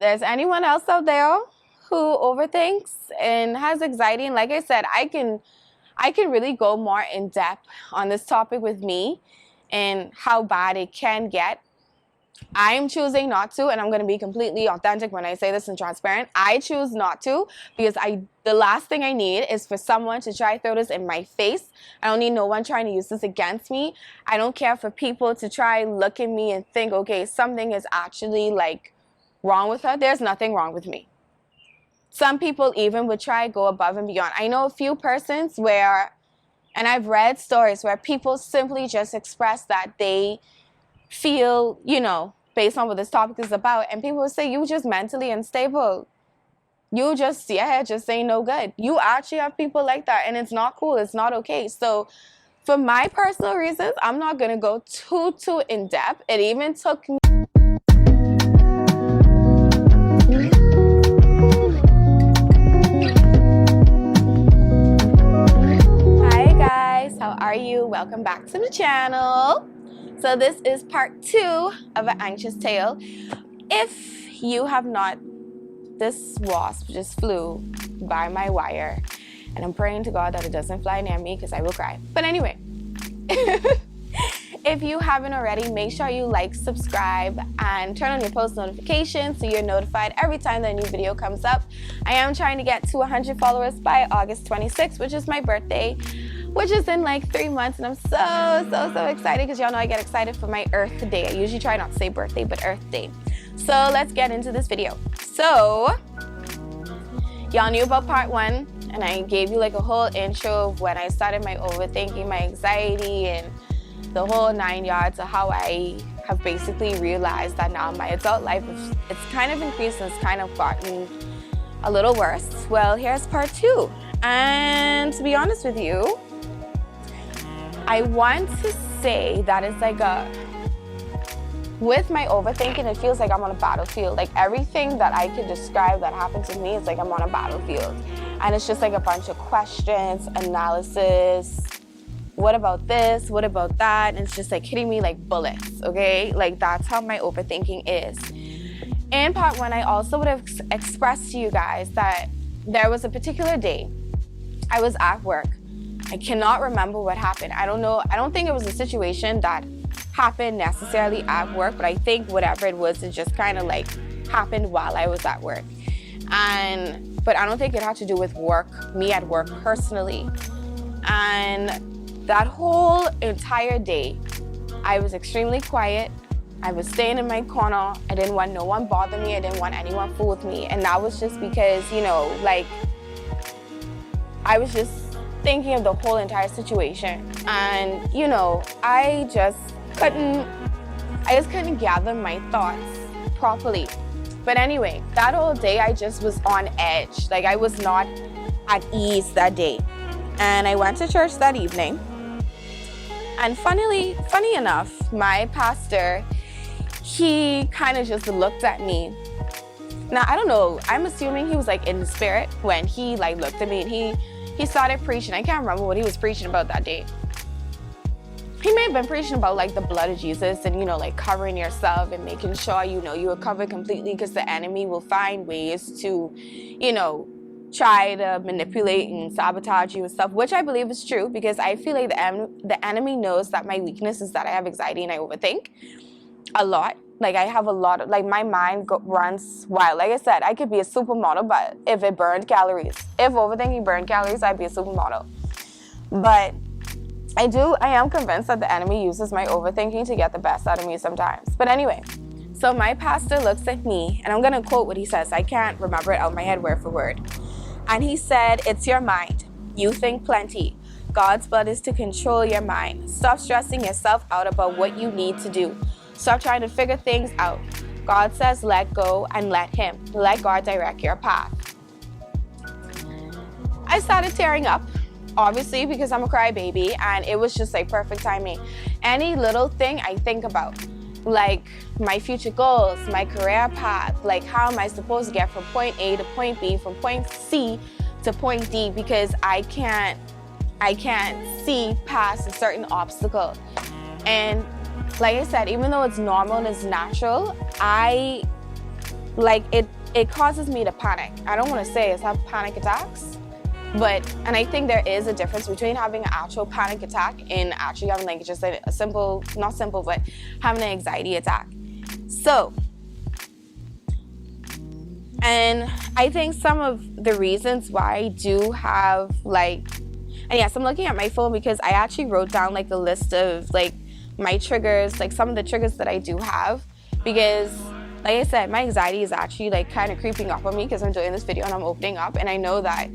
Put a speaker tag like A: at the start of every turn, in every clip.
A: there's anyone else out there who overthinks and has anxiety, and like I said, I can really go more in depth on this topic with me and how bad it can get. I'm choosing not to, and I'm going to be completely authentic when I say this and transparent. I choose not to because the last thing I need is for someone to try to throw this in my face. I don't need no one trying to use this against me. I don't care for people to try look at me and think, okay, something is actually like wrong with her. There's nothing wrong with me. Some people even would try to go above and beyond. I know a few persons where, and I've read stories where people simply just express that they feel, based on what this topic is about, and people will say, you just mentally unstable. You just ain't no good. You actually have people like that, and it's not cool. It's not okay. So for my personal reasons, I'm not going to go too in depth. It even took me. Hi guys, how are you? Welcome back to the channel. So this is part 2 of an anxious tale. If you have not, this wasp just flew by my wire, and I'm praying to God that it doesn't fly near me because I will cry. But anyway, if you haven't already, make sure you like, subscribe, and turn on your post notifications so you're notified every time that a new video comes up. I am trying to get to 100 followers by August 26th, which is my birthday, which is in like 3 months, and I'm so excited because y'all know I get excited for my Earth Day. I usually try not to say birthday, but Earth Day. So let's get into this video. So y'all knew about part 1, and I gave you like a whole intro of when I started my overthinking, my anxiety, and the whole 9 yards of how I have basically realized that now my adult life, it's kind of increased and it's kind of gotten a little worse. Well, here's part 2. And to be honest with you, I want to say that it's like with my overthinking, it feels like I'm on a battlefield. Like everything that I could describe that happened to me, it's like I'm on a battlefield. And it's just like a bunch of questions, analysis, what about this, what about that? And it's just like hitting me like bullets, okay? Like that's how my overthinking is. In part 1, I also would have expressed to you guys that there was a particular day I was at work. I cannot remember what happened. I don't know. I don't think it was a situation that happened necessarily at work, but I think whatever it was, it just kind of like happened while I was at work. But I don't think it had to do with work, me at work personally. And that whole entire day, I was extremely quiet. I was staying in my corner. I didn't want no one bother me. I didn't want anyone fool with me. And that was just because, like I was just thinking of the whole entire situation. And, I just couldn't gather my thoughts properly. But anyway, that whole day I just was on edge. Like I was not at ease that day. And I went to church that evening. And funny enough, my pastor, he kind of just looked at me. Now, I don't know, I'm assuming he was like in the spirit when he like looked at me, and he started preaching. I can't remember what he was preaching about that day. He may have been preaching about like the blood of Jesus and, like covering yourself and making sure, you are covered completely, because the enemy will find ways to, try to manipulate and sabotage you and stuff, which I believe is true, because I feel like the enemy knows that my weakness is that I have anxiety and I overthink a lot. Like I have a lot of, like my mind runs wild. Like I said, I could be a supermodel, but if it burned calories, if overthinking burned calories, I'd be a supermodel. But I am convinced that the enemy uses my overthinking to get the best out of me sometimes. But anyway, so my pastor looks at me, and I'm going to quote what he says. I can't remember it out of my head word for word. And he said, "It's your mind. You think plenty. God's blood is to control your mind. Stop stressing yourself out about what you need to do. Stop trying to figure things out. God says let go and let him. Let God direct your path." I started tearing up, obviously, because I'm a crybaby, and it was just like perfect timing. Any little thing I think about, like my future goals, my career path, like how am I supposed to get from point A to point B, from point C to point D, because I can't see past a certain obstacle. And like I said, even though it's normal and it's natural, I like it causes me to panic. I don't want to say it's have panic attacks, and I think there is a difference between having an actual panic attack and actually having like just a simple, not simple, but having an anxiety attack. So, and I think some of the reasons why I do have like, and yes, I'm looking at my phone because I actually wrote down like a list of like my triggers, like some of the triggers that I do have, because like I said, my anxiety is actually like kind of creeping up on me because I'm doing this video and I'm opening up, and I know that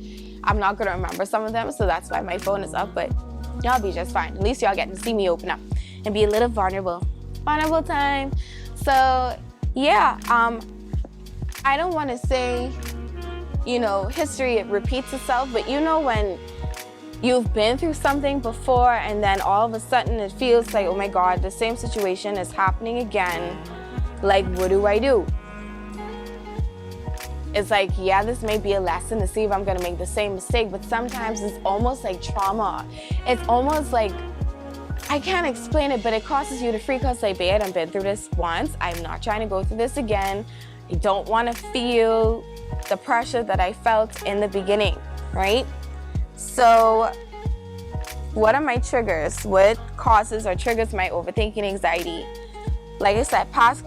A: I'm not going to remember some of them, so that's why my phone is up, but y'all be just fine. At least y'all get to see me open up and be a little vulnerable. Vulnerable time. So yeah, I don't want to say, you know, history, it repeats itself, but you know when you've been through something before and then all of a sudden it feels like, oh my God, the same situation is happening again. Like, what do I do? It's like, yeah, this may be a lesson to see if I'm going to make the same mistake, but sometimes it's almost like trauma. It's almost like, I can't explain it, but it causes you to freak out, say, babe, I've been through this once. I'm not trying to go through this again. I don't want to feel the pressure that I felt in the beginning, right? So what are my triggers? What causes or triggers my overthinking anxiety? Like I said, past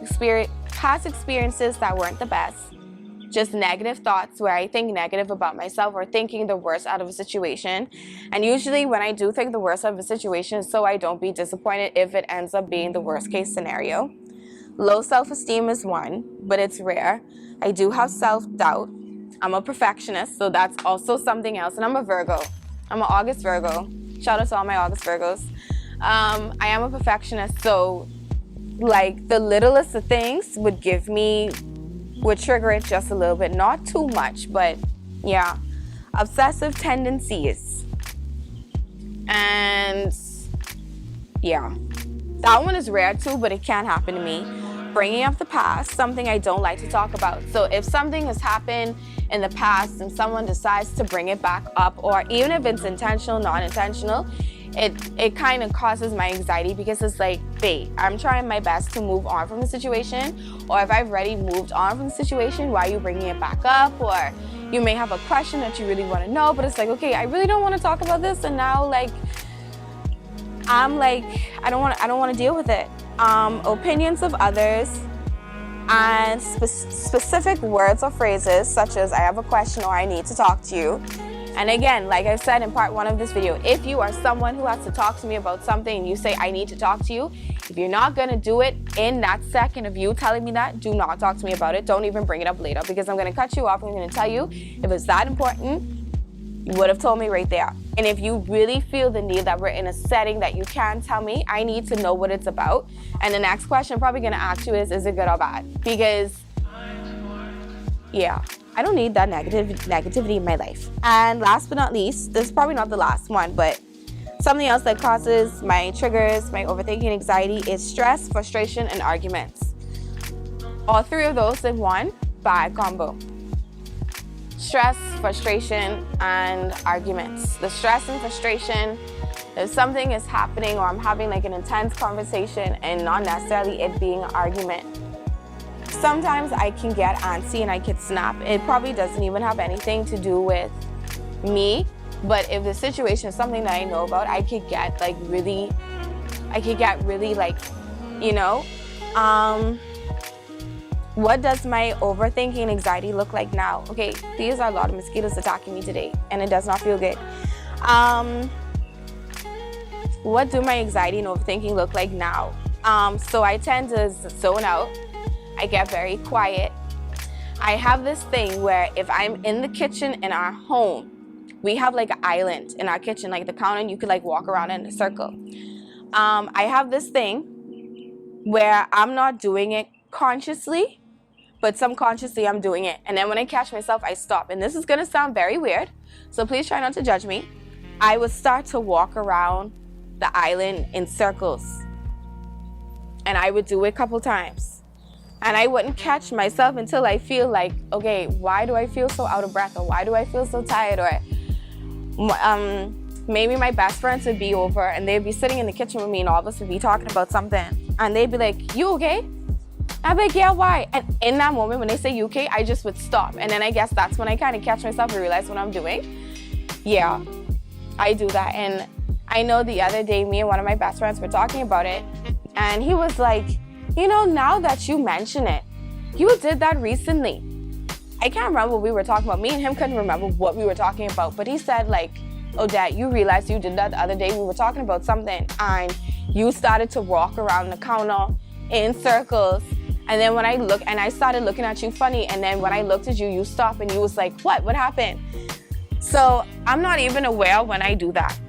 A: experiences that weren't the best. Just negative thoughts where I think negative about myself or thinking the worst out of a situation. And usually when I do think the worst out of a situation, so I don't be disappointed if it ends up being the worst case scenario. Low self-esteem is one, but it's rare. I do have self-doubt. I'm a perfectionist, so that's also something else. And I'm a Virgo. I'm an August Virgo. Shout out to all my August Virgos. I am a perfectionist, so like the littlest of things would trigger it just a little bit. Not too much, but yeah. Obsessive tendencies. And yeah, that one is rare too, but it can happen to me. Bringing up the past, something I don't like to talk about. So if something has happened in the past and someone decides to bring it back up, or even if it's intentional, non-intentional, it kind of causes my anxiety because it's like, babe, I'm trying my best to move on from the situation, or if I've already moved on from the situation, why are you bringing it back up? Or you may have a question that you really want to know, but it's like, okay, I really don't want to talk about this, and now like I'm like, I don't want to deal with it. Opinions of others and specific words or phrases such as I have a question or I need to talk to you. And again, like I said in part 1 of this video, if you are someone who has to talk to me about something and you say I need to talk to you, if you're not going to do it in that second of you telling me that, do not talk to me about it. Don't even bring it up later, because I'm going to cut you off and I'm going to tell you if it's that important, you would have told me right there. And if you really feel the need that we're in a setting that you can tell me, I need to know what it's about. And the next question I'm probably going to ask you is it good or bad? Because yeah, I don't need that negativity in my life. And last but not least, this is probably not the last one, but something else that causes my triggers, my overthinking anxiety is stress, frustration, and arguments. All three of those in one, bad combo. Stress, frustration, and arguments. The stress and frustration, if something is happening or I'm having like an intense conversation and not necessarily it being an argument. Sometimes I can get antsy and I can snap. It probably doesn't even have anything to do with me, but if the situation is something that I know about, I could get really like, you know, what does my overthinking anxiety look like now? Okay, these are a lot of mosquitoes attacking me today, and it does not feel good. What do my anxiety and overthinking look like now? So I tend to zone out. I get very quiet. I have this thing where if I'm in the kitchen in our home, we have like an island in our kitchen, like the counter, and you could like walk around in a circle. I have this thing where I'm not doing it consciously, but subconsciously I'm doing it. And then when I catch myself, I stop. And this is gonna sound very weird, so please try not to judge me. I would start to walk around the island in circles. And I would do it a couple times. And I wouldn't catch myself until I feel like, okay, why do I feel so out of breath? Or why do I feel so tired? Or maybe my best friends would be over and they'd be sitting in the kitchen with me and all of us would be talking about something. And they'd be like, you okay? And I'm like, yeah, why? And in that moment when they say UK, I just would stop. And then I guess that's when I kind of catch myself and realize what I'm doing. Yeah, I do that. And I know the other day, me and one of my best friends were talking about it. And he was like, you know, now that you mention it, you did that recently. I can't remember what we were talking about. Me and him couldn't remember what we were talking about. But he said, like, oh, Dad, you realized you did that the other day. We were talking about something. And you started to walk around the counter in circles. And then when I look, and I started looking at you funny. And then when I looked at you, you stopped and you was like, what? What happened? So I'm not even aware when I do that.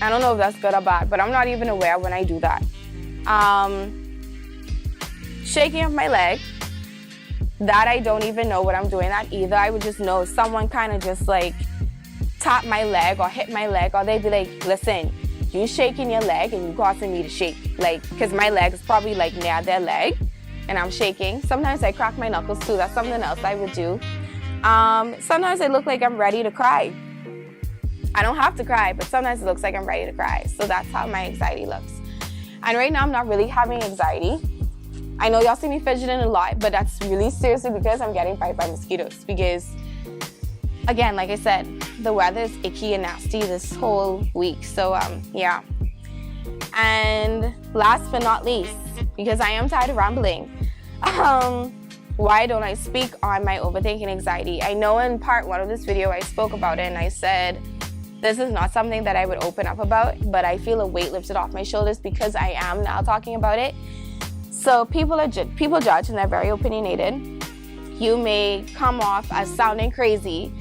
A: I don't know if that's good or bad, but I'm not even aware when I do that. Shaking of my leg, that I don't even know what I'm doing that either. I would just know someone kind of just like tap my leg or hit my leg, or they'd be like, listen, you shaking your leg and you causing me to shake. Like, because my leg is probably like near their leg and I'm shaking. Sometimes I crack my knuckles too. That's something else I would do. Sometimes I look like I'm ready to cry. I don't have to cry, but sometimes it looks like I'm ready to cry. So that's how my anxiety looks. And right now I'm not really having anxiety. I know y'all see me fidgeting a lot, but that's really seriously because I'm getting bite by mosquitoes. Because, again, like I said, the weather is icky and nasty this whole week. So, yeah. And last but not least, because I am tired of rambling, why don't I speak on my overthinking anxiety? I know in part one of this video I spoke about it and I said, this is not something that I would open up about, but I feel a weight lifted off my shoulders because I am now talking about it. So people judge and they're very opinionated. You may come off as sounding crazy,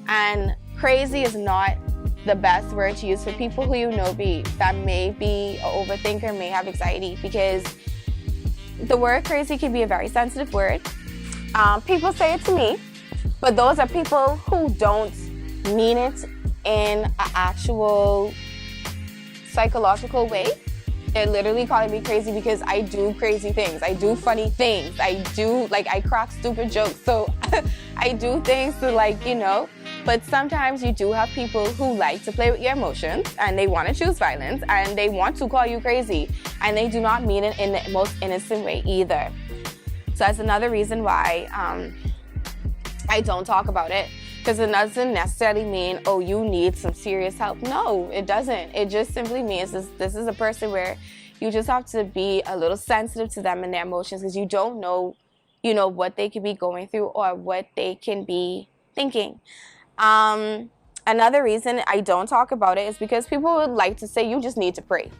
A: and crazy is not the best word to use for people who you know that may be an overthinker, may have anxiety, because the word crazy can be a very sensitive word. People say it to me, but those are people who don't mean it in an actual psychological way. They're literally calling me crazy because I do crazy things. I do funny things. I crack stupid jokes. So I do things to, like, you know, but sometimes you do have people who like to play with your emotions and they want to choose violence and they want to call you crazy and they do not mean it in the most innocent way either. So that's another reason why I don't talk about it. Because it doesn't necessarily mean, oh, you need some serious help. No, it doesn't. It just simply means this is a person where you just have to be a little sensitive to them and their emotions, because you don't know, you know, what they could be going through or what they can be thinking. Another reason I don't talk about it is because people would like to say you just need to pray.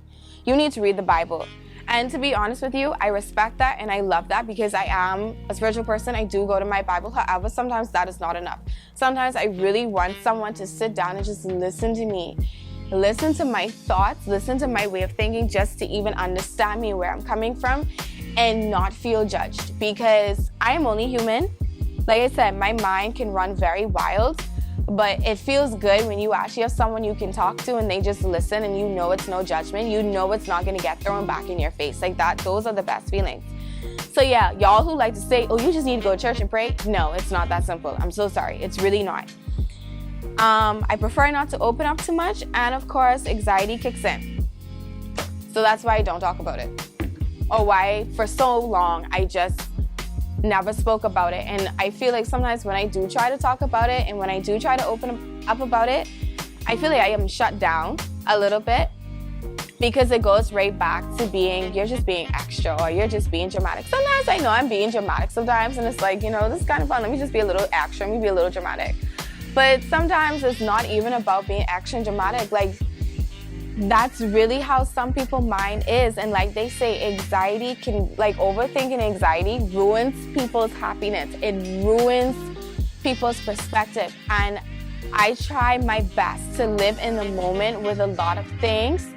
A: You need to read the Bible. And to be honest with you, I respect that and I love that because I am a spiritual person. I do go to my Bible. However, sometimes that is not enough. Sometimes I really want someone to sit down and just listen to me. Listen to my thoughts, listen to my way of thinking, just to even understand me, where I'm coming from, and not feel judged. Because I am only human. Like I said, my mind can run very wild. But it feels good when you actually have someone you can talk to and they just listen and you know it's no judgment. You know it's not going to get thrown back in your face like that. Those are the best feelings. So yeah, y'all who like to say, oh, you just need to go to church and pray. No, it's not that simple. I'm so sorry. It's really not. I prefer not to open up too much. And of course, anxiety kicks in. So that's why I don't talk about it. Or why for so long I just never spoke about it. And I feel like sometimes when I do try to talk about it and when I do try to open up about it, I feel like I am shut down a little bit because it goes right back to you're just being extra or you're just being dramatic. Sometimes I know I'm being dramatic sometimes and it's like, you know, this is kind of fun. Let me just be a little extra. Let me be a little dramatic. But sometimes it's not even about being extra and dramatic. Like, that's really how some people's mind is. And like they say, anxiety can, like overthinking anxiety ruins people's happiness. It ruins people's perspective. And I try my best to live in the moment with a lot of things,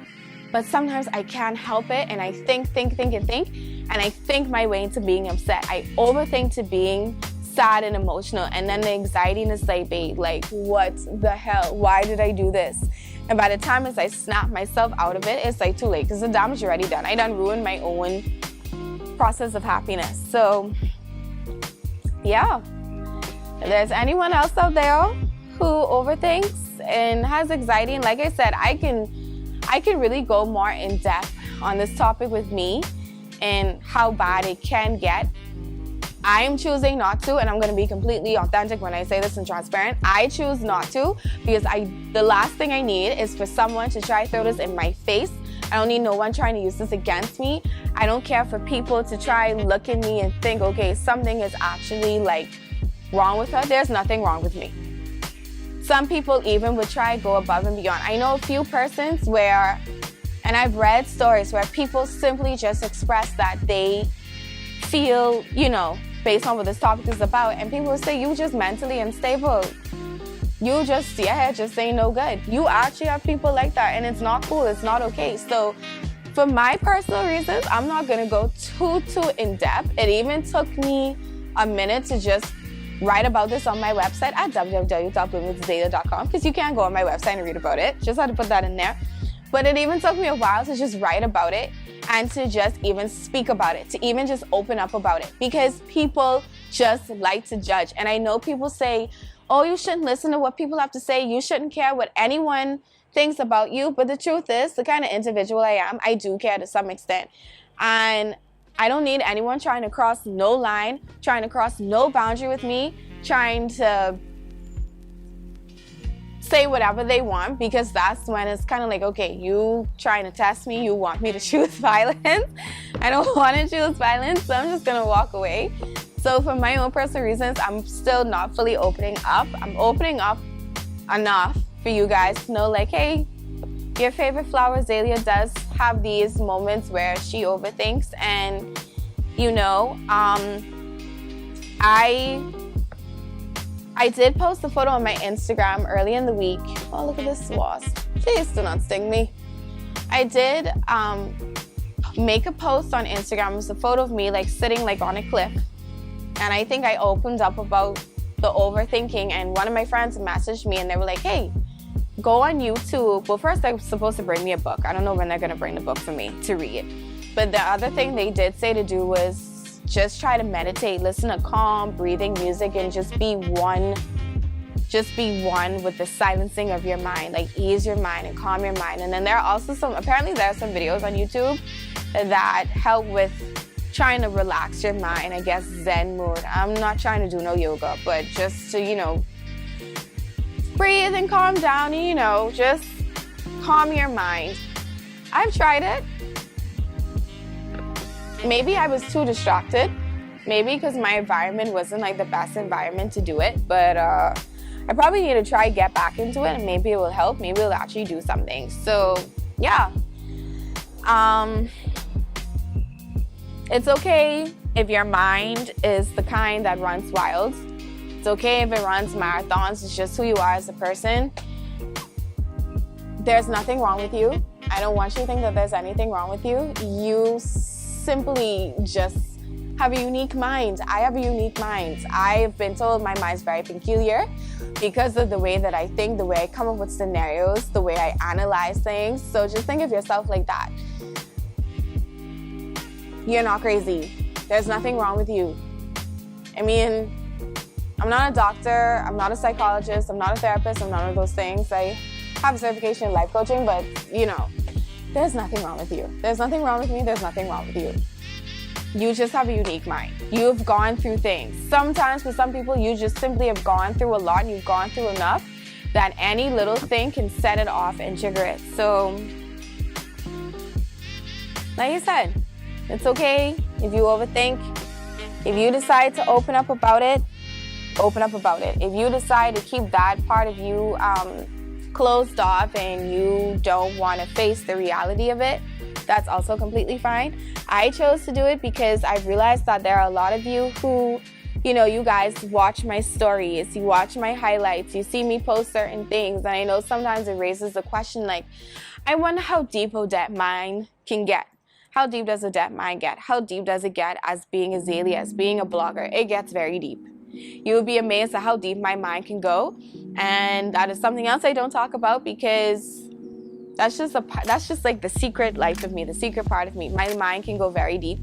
A: but sometimes I can't help it. And I think. And I think my way into being upset. I overthink to being sad and emotional. And then the anxiety is like, babe, like, what the hell? Why did I do this? And by the time as I snap myself out of it, it's like too late because the damage is already done. I done ruined my own process of happiness. So, yeah. If there's anyone else out there who overthinks and has anxiety, and like I said, I can really go more in depth on this topic with me and how bad it can get. I'm choosing not to, and I'm going to be completely authentic when I say this and transparent. I choose not to because the last thing I need is for someone to try to throw this in my face. I don't need no one trying to use this against me. I don't care for people to try look at me and think, okay, something is actually like wrong with her. There's nothing wrong with me. Some people even would try to go above and beyond. I know a few persons where, and I've read stories where people simply just express that they feel, you know, based on what this topic is about, and people will say, you just mentally unstable. You just, just ain't no good. You actually have people like that, and it's not cool, it's not okay. So for my personal reasons, I'm not gonna go too in depth. It even took me a minute to just write about this on my website at www.bloomingwithazalea.com, because you can't go on my website and read about it. Just had to put that in there. But it even took me a while to just write about it and to just even speak about it, to even just open up about it, because people just like to judge. And I know people say, oh, you shouldn't listen to what people have to say. You shouldn't care what anyone thinks about you. But the truth is, the kind of individual I am, I do care to some extent. And I don't need anyone trying to cross no line, trying to cross no boundary with me, trying to say whatever they want, because that's when it's kind of like, okay, you trying to test me, you want me to choose violence. I don't want to choose violence, so I'm just gonna walk away. So for my own personal reasons, I'm still not fully opening up. I'm opening up enough for you guys to know, like, hey, your favorite flower, Azalea, does have these moments where she overthinks. And, you know, I did post a photo on my Instagram early in the week. Oh, look at this wasp. Please do not sting me. I did make a post on Instagram. It was a photo of me like sitting like on a cliff. And I think I opened up about the overthinking, and one of my friends messaged me and they were like, hey, go on YouTube. Well, first they were supposed to bring me a book. I don't know when they're gonna bring the book for me to read. But the other thing they did say to do was just try to meditate, listen to calm, breathing music, and just be one with the silencing of your mind, like ease your mind and calm your mind. And then there are also apparently there are some videos on YouTube that help with trying to relax your mind, I guess, Zen mood. I'm not trying to do no yoga, but just to, you know, breathe and calm down and, you know, just calm your mind. I've tried it. Maybe I was too distracted. Maybe because my environment wasn't like the best environment to do it, but I probably need to try get back into it, and maybe it will help. Maybe it'll actually do something. So yeah. It's okay if your mind is the kind that runs wild. It's okay if it runs marathons. It's just who you are as a person. There's nothing wrong with you. I don't want you to think that there's anything wrong with you. You simply just have a unique mind. I have a unique mind. I've been told my mind's very peculiar because of the way that I think, the way I come up with scenarios, the way I analyze things. So just think of yourself like that. You're not crazy. There's nothing wrong with you. I mean, I'm not a doctor, I'm not a psychologist, I'm not a therapist, I'm none of those things. I have a certification in life coaching, but you know, there's nothing wrong with you. There's nothing wrong with me, there's nothing wrong with you. You just have a unique mind. You've gone through things. Sometimes for some people, you just simply have gone through a lot, and you've gone through enough that any little thing can set it off and trigger it. So, like I said, it's okay if you overthink. If you decide to open up about it, open up about it. If you decide to keep that part of you closed off and you don't want to face the reality of it, that's also completely fine. I chose to do it because I've realized that there are a lot of you who, you know, you guys watch my stories, you watch my highlights, you see me post certain things, and I know sometimes it raises the question like, I wonder how deep a deep mind can get. How deep does a deep mind get? How deep does it get as being Azalea, as being a blogger? It gets very deep. You would be amazed at how deep my mind can go, and that is something else I don't talk about because that's just like the secret life of me, the secret part of me. My mind can go very deep.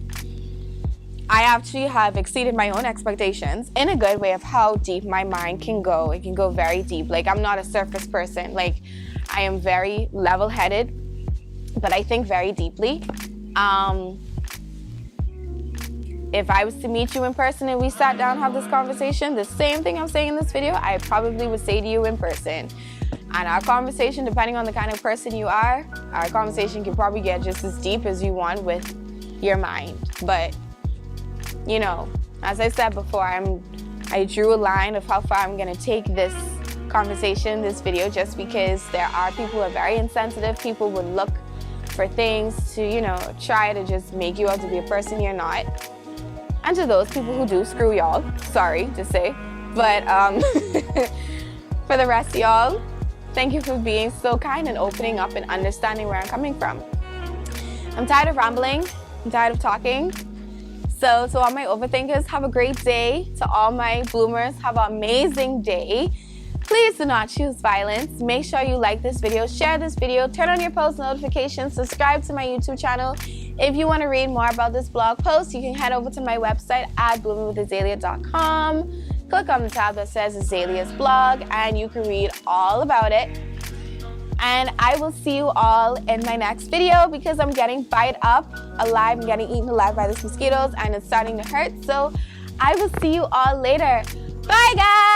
A: I actually have exceeded my own expectations in a good way of how deep my mind can go. It can go very deep. Like, I'm not a surface person. Like, I am very level-headed, but I think very deeply. if I was to meet you in person and we sat down and have this conversation, the same thing I'm saying in this video, I probably would say to you in person. And our conversation, depending on the kind of person you are, our conversation can probably get just as deep as you want with your mind. But, you know, as I said before, I drew a line of how far I'm gonna take this conversation, this video, just because there are people who are very insensitive. People would look for things to, you know, try to just make you out to be a person you're not. And to those people who do, screw y'all, sorry to say. But for the rest of y'all, thank you for being so kind and opening up and understanding where I'm coming from. I'm tired of rambling, I'm tired of talking. So to all my overthinkers, have a great day. To all my bloomers, have an amazing day. Please do not choose violence. Make sure you like this video, share this video, turn on your post notifications, subscribe to my YouTube channel. If you want to read more about this blog post, you can head over to my website at bloomingwithazalea.com. Click on the tab that says Azalea's blog and you can read all about it. And I will see you all in my next video because I'm getting bite up alive. I'm getting eaten alive by these mosquitoes and it's starting to hurt. So I will see you all later. Bye, guys.